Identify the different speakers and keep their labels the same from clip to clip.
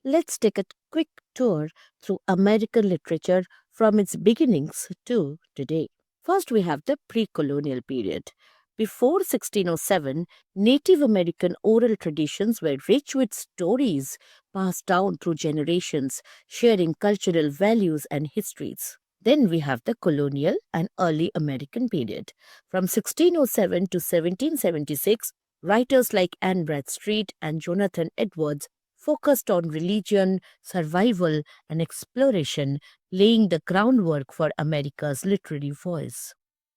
Speaker 1: let's take a quick tour through American literature from its beginnings to today. First, we have the pre colonial period. Before 1607, Native American oral traditions were rich with stories passed down through generations, sharing cultural values and histories. Then we have the colonial and early American period. From 1607 to 1776, writers like Anne Bradstreet and Jonathan Edwards focused on religion, survival, and exploration, laying the groundwork for America's literary voice.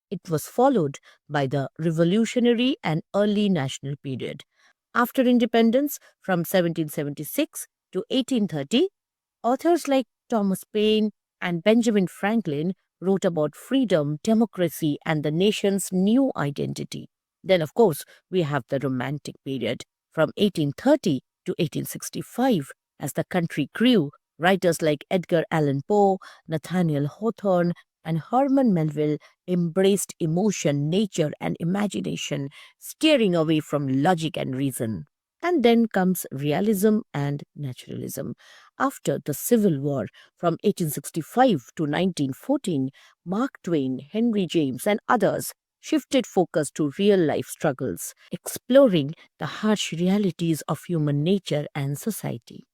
Speaker 1: It was followed by the Revolutionary and early national period. After independence from 1776 to 1830, authors like Thomas Paine and Benjamin Franklin wrote about freedom, democracy, and the nation's new identity. Then, of course, we have the Romantic period from 1830 to 1865. As the country grew, writers like Edgar Allan Poe, Nathaniel Hawthorne, and Herman Melville embraced emotion, nature, and imagination, steering away from logic and reason. And then comes realism and naturalism. After the Civil War from 1865 to 1914, Mark Twain, Henry James, and others shifted focus to real life struggles, exploring the harsh realities of human nature and society.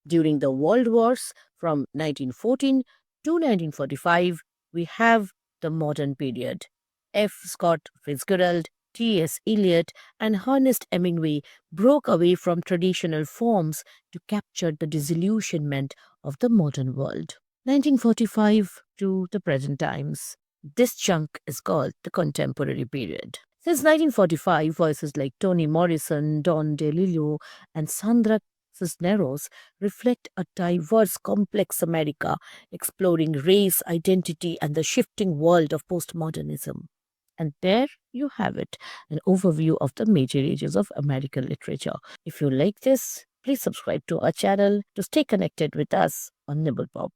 Speaker 1: During the World Wars from 1914 to 1945, we have the modern period. F. Scott Fitzgerald, T.S. Eliot, and Ernest Hemingway broke away from traditional forms to capture the disillusionment of the modern world. 1945 to the present times. This chunk is called the contemporary period. Since 1945, voices like Toni Morrison, Don DeLillo, and Sandra Cisneros reflect a diverse, complex America, exploring race, identity, and the shifting world of postmodernism. And there you have it, an overview of the major ages of American literature. If you like this, please subscribe to our channel to stay connected with us on Nibblebop.